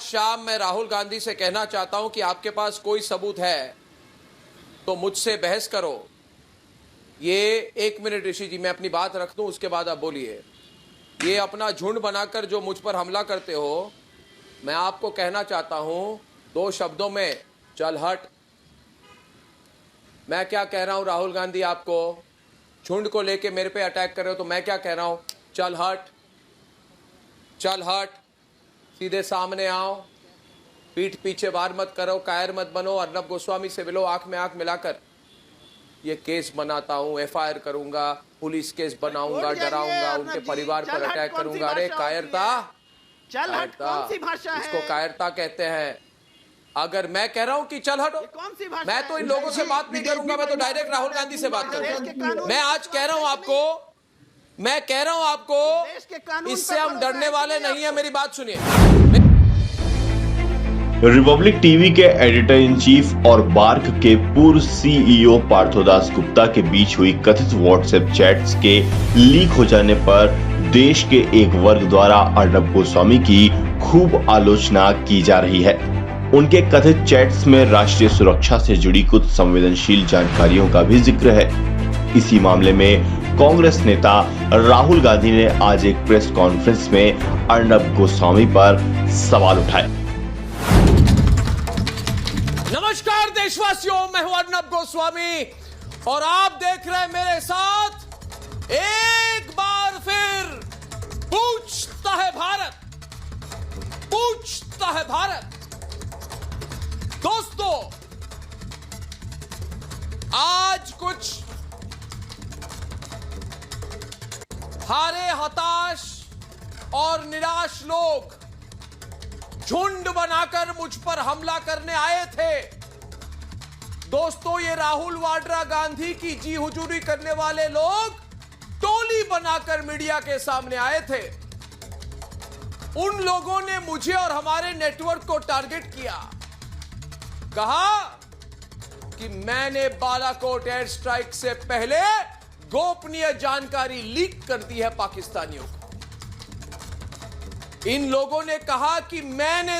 शाम मैं राहुल गांधी से कहना चाहता हूं कि आपके पास कोई सबूत है तो मुझसे बहस करो। ये 1 मिनट ऋषि जी, मैं अपनी बात रख दूं, उसके बाद आप बोलिए। ये अपना झुंड बनाकर जो मुझ पर हमला करते हो, मैं आपको कहना चाहता हूं 2 शब्दों में, चल हट। मैं क्या कह रहा हूं राहुल गांधी, आपको झुंड को लेके मेरे पे अटैक कर रहे हो तो मैं क्या कह रहा हूं, चल हट, चल हट, सीधे सामने आओ, पीठ पीछे वार मत करो, कायर मत बनो। अर्नब गोस्वामी से मिलो, आंख में आंख मिलाकर। ये केस बनाता हूं, एफआईआर करूंगा, पुलिस केस बनाऊंगा, डराऊंगा, उनके परिवार पर अटैक करूंगा। अरे कायरता, चल हट कौन सी भाषा है? इसको कायरता कहते हैं। अगर मैं कह रहा हूं कि चल हटो, कौन सी भाषा मैं तो इन लोगों से बात नहीं करूंगा, मैं तो डायरेक्ट राहुल गांधी से बात करूंगा। मैं आज कह रहा हूं आपको, मैं कह रहा हूं आपको, इससे हम डरने वाले नहीं है। मेरी बात सुनिए। रिपब्लिक टीवी के एडिटर इन चीफ और बार्क के पूर्व सीईओ पार्थोदास गुप्ता के बीच हुई कथित व्हाट्सएप चैट्स के लीक हो जाने पर देश के एक वर्ग द्वारा अर्नब गोस्वामी की खूब आलोचना की जा रही है। उनके कथित चैट्स में राष्ट्रीय सुरक्षा से जुड़ी कुछ संवेदनशील जानकारियों का भी जिक्र है। इसी मामले में कांग्रेस नेता राहुल गांधी ने आज एक प्रेस कॉन्फ्रेंस में अर्नब गोस्वामी पर सवाल उठाए। नमस्कार देशवासियों, मैं हूं अर्नब गोस्वामी और आप देख रहे हैं मेरे साथ एक बार फिर पूछता है भारत, पूछता है भारत। दोस्तों, आज कुछ हारे, हताश और निराश लोग झुंड बनाकर मुझ पर हमला करने आए थे। दोस्तों, ये राहुल वाड्रा गांधी की जी हुजूरी करने वाले लोग टोली बनाकर मीडिया के सामने आए थे। उन लोगों ने मुझे और हमारे नेटवर्क को टारगेट किया, कहा कि मैंने बालाकोट एयर स्ट्राइक से पहले गोपनीय जानकारी लीक कर दी है पाकिस्तानियों को। इन लोगों ने कहा कि मैंने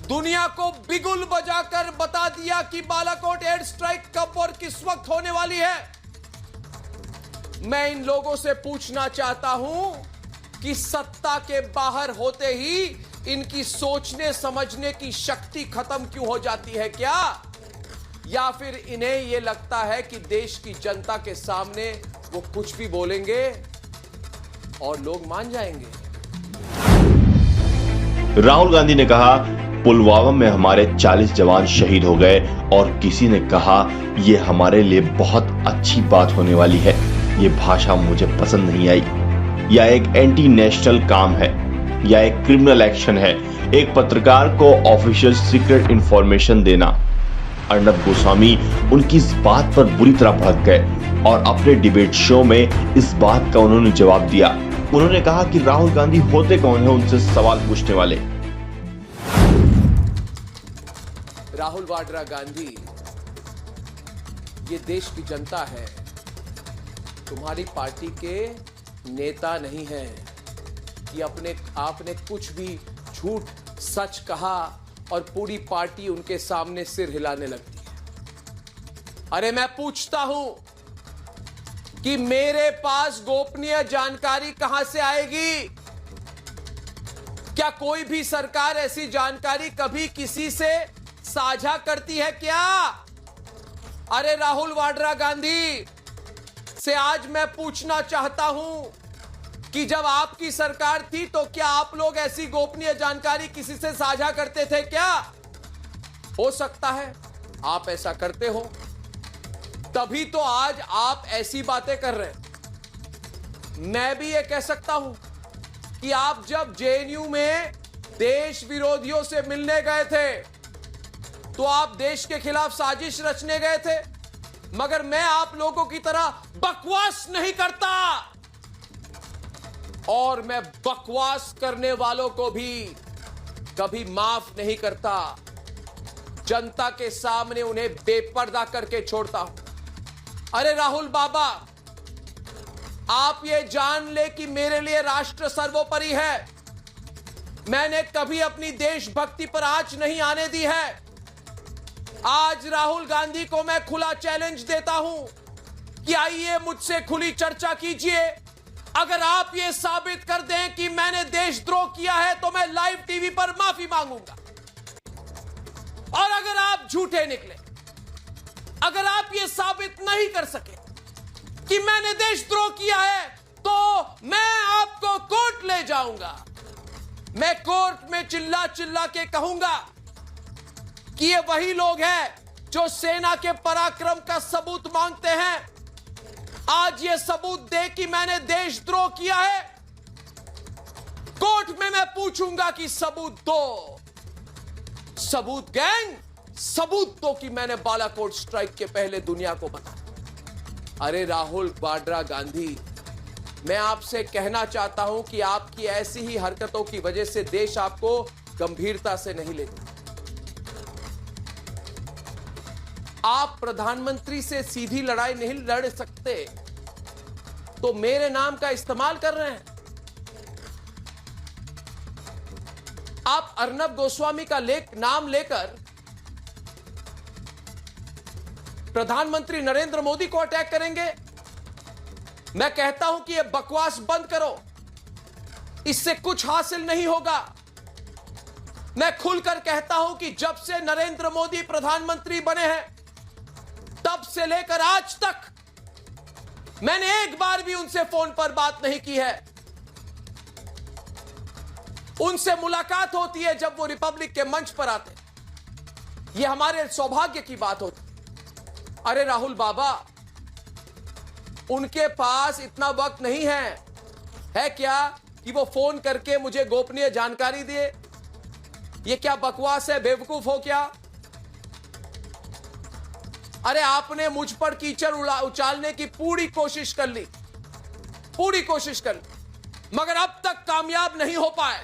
दुनिया को बिगुल बजाकर बता दिया कि बालाकोट एयर स्ट्राइक कब और किस वक्त होने वाली है। मैं इन लोगों से पूछना चाहता हूं कि सत्ता के बाहर होते ही इनकी सोचने समझने की शक्ति खत्म क्यों हो जाती है क्या? या फिर इन्हें यह लगता है कि देश की जनता के सामने वो कुछ भी बोलेंगे और लोग मान जाएंगे? राहुल गांधी ने कहा, पुलवामा में हमारे 40 जवान शहीद हो गए और किसी ने कहा यह हमारे लिए बहुत अच्छी बात होने वाली है। ये भाषा मुझे पसंद नहीं आई। यह एक एंटी नेशनल काम है, यह एक क्रिमिनल एक्शन है, एक पत्रकार को ऑफिशियल सीक्रेट इंफॉर्मेशन देना। अर्नब गोस्वामी उनकी इस बात पर बुरी तरह भड़क गए और अपने डिबेट शो में इस बात का उन्होंने जवाब दिया। उन्होंने कहा कि राहुल गांधी होते कौन है उनसे सवाल पूछने वाले। राहुल वाड्रा गांधी ये देश की जनता है, तुम्हारी पार्टी के नेता नहीं है कि आपने कुछ भी झूठ सच कहा और पूरी पार्टी उनके सामने सिर हिलाने लगती है। अरे मैं पूछता हूं कि मेरे पास गोपनीय जानकारी कहां से आएगी? क्या कोई भी सरकार ऐसी जानकारी कभी किसी से साझा करती है क्या? अरे राहुल वाड्रा गांधी से आज मैं पूछना चाहता हूं कि जब आपकी सरकार थी तो क्या आप लोग ऐसी गोपनीय जानकारी किसी से साझा करते थे क्या? हो सकता है आप ऐसा करते हो, तभी तो आज आप ऐसी बातें कर रहे हैं। मैं भी ये कह सकता हूं कि आप जब जेएनयू में देश विरोधियों से मिलने गए थे तो आप देश के खिलाफ साजिश रचने गए थे, मगर मैं आप लोगों की तरह बकवास नहीं करता और मैं बकवास करने वालों को भी कभी माफ नहीं करता। जनता के सामने उन्हें बेपर्दा करके छोड़ता हूं। अरे राहुल बाबा, आप ये जान ले कि मेरे लिए राष्ट्र सर्वोपरि है। मैंने कभी अपनी देशभक्ति पर आंच नहीं आने दी है। आज राहुल गांधी को मैं खुला चैलेंज देता हूं कि आइए मुझसे खुली चर्चा कीजिए। अगर आप ये साबित कर दें कि मैंने देशद्रोह किया है तो मैं लाइव टीवी पर माफी मांगूंगा। और अगर आप झूठे निकले, अगर आप ये साबित नहीं कर सके कि मैंने देशद्रोह किया है, तो मैं आपको कोर्ट ले जाऊंगा। मैं कोर्ट में चिल्ला चिल्ला के कहूंगा कि ये वही लोग हैं जो सेना के पराक्रम का सबूत मांगते हैं। आज ये सबूत दे कि मैंने देशद्रोह किया है। कोर्ट में मैं पूछूंगा कि सबूत दो। सबूत गैंग, सबूत दो कि मैंने बालाकोट स्ट्राइक के पहले दुनिया को बताया। अरे राहुल वाड्रा गांधी, मैं आपसे कहना चाहता हूं कि आपकी ऐसी ही हरकतों की वजह से देश आपको गंभीरता से नहीं लेता। आप प्रधानमंत्री से सीधी लड़ाई नहीं लड़ सकते तो मेरे नाम का इस्तेमाल कर रहे हैं। आप अर्नब गोस्वामी का नाम लेकर प्रधानमंत्री नरेंद्र मोदी को अटैक करेंगे। मैं कहता हूं कि यह बकवास बंद करो, इससे कुछ हासिल नहीं होगा। मैं खुलकर कहता हूं कि जब से नरेंद्र मोदी प्रधानमंत्री बने हैं तब से लेकर आज तक मैंने एक बार भी उनसे फोन पर बात नहीं की है। उनसे मुलाकात होती है जब वो रिपब्लिक के मंच पर आते, ये हमारे सौभाग्य की बात होती। अरे राहुल बाबा, उनके पास इतना वक्त नहीं है क्या कि वो फोन करके मुझे गोपनीय जानकारी दे? ये क्या बकवास है? बेवकूफ हो क्या? अरे आपने मुझ पर कीचड़ उछालने की पूरी कोशिश कर ली, मगर अब तक कामयाब नहीं हो पाए।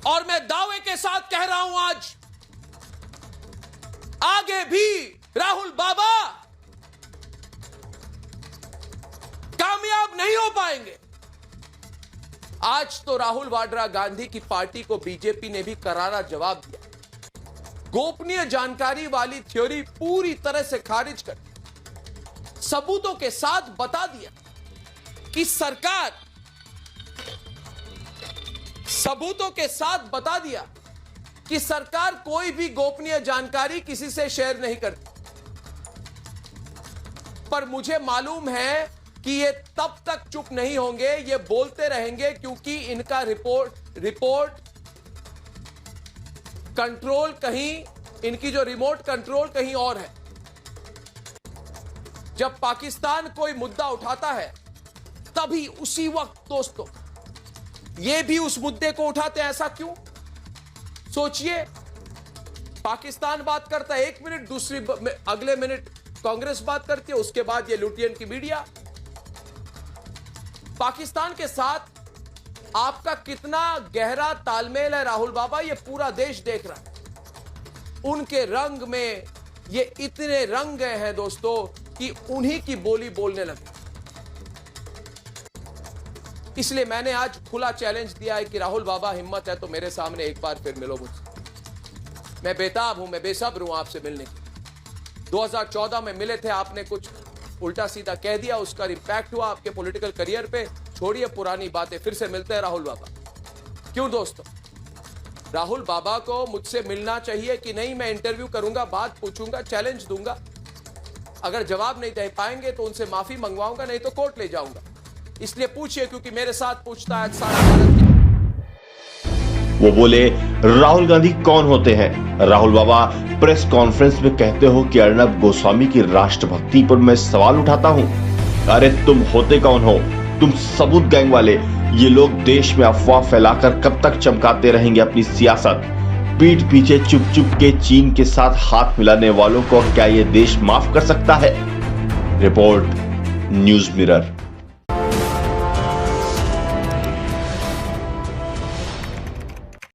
और मैं दावे के साथ कह रहा हूं, आज आगे भी राहुल बाबा कामयाब नहीं हो पाएंगे। आज तो राहुल वाड्रा गांधी की पार्टी को बीजेपी ने भी करारा जवाब दिया। गोपनीय जानकारी वाली थ्योरी पूरी तरह से खारिज कर सबूतों के साथ बता दिया कि सरकार, सबूतों के साथ बता दिया कि सरकार कोई भी गोपनीय जानकारी किसी से शेयर नहीं करती। पर मुझे मालूम है कि ये तब तक चुप नहीं होंगे, ये बोलते रहेंगे, क्योंकि इनका रिपोर्ट कंट्रोल कहीं, इनकी जो रिमोट कंट्रोल कहीं और है। जब पाकिस्तान कोई मुद्दा उठाता है तभी उसी वक्त दोस्तों ये भी उस मुद्दे को उठाते हैं। ऐसा क्यों? सोचिए, पाकिस्तान बात करता है 1 मिनट, अगले मिनट कांग्रेस बात करती है, उसके बाद ये लुटियन की मीडिया। पाकिस्तान के साथ आपका कितना गहरा तालमेल है राहुल बाबा, ये पूरा देश देख रहा है। उनके रंग में ये इतने रंग गए हैं दोस्तों कि उन्हीं की बोली बोलने लगे। इसलिए मैंने आज खुला चैलेंज दिया है कि राहुल बाबा, हिम्मत है तो मेरे सामने एक बार फिर मिलो मुझसे। मैं बेताब हूं, मैं बेसब्र हूं आपसे मिलने की। 2014 में मिले थे, आपने कुछ उल्टा सीधा कह दिया, उसका इंपैक्ट हुआ आपके पॉलिटिकल करियर पे। छोड़िए पुरानी बातें, फिर से मिलते हैं राहुल बाबा। क्यों दोस्तों? राहुल बाबा को मुझसे मिलना चाहिए कि नहीं? मैं इंटरव्यू करूंगा, बात पूछूंगा, चैलेंज दूंगा। अगर जवाब नहीं दे पाएंगे तो उनसे माफी मंगवाऊंगा, नहीं तो कोर्ट ले जाऊंगा। इसलिए पूछिए, क्योंकि मेरे साथ पूछता है सारा भारत। वो बोले, राहुल गांधी कौन होते हैं? राहुल बाबा प्रेस कॉन्फ्रेंस में कहते हो कि अर्नब गोस्वामी की राष्ट्रभक्ति पर मैं सवाल उठाता हूं। अरे तुम होते कौन हो? तुम सबूत गैंग वाले। ये लोग देश में अफवाह फैलाकर कब तक चमकाते रहेंगे अपनी सियासत? पीठ पीछे चुप चुप के चीन के साथ हाथ मिलाने वालों को क्या ये देश माफ कर सकता है? Report news mirror.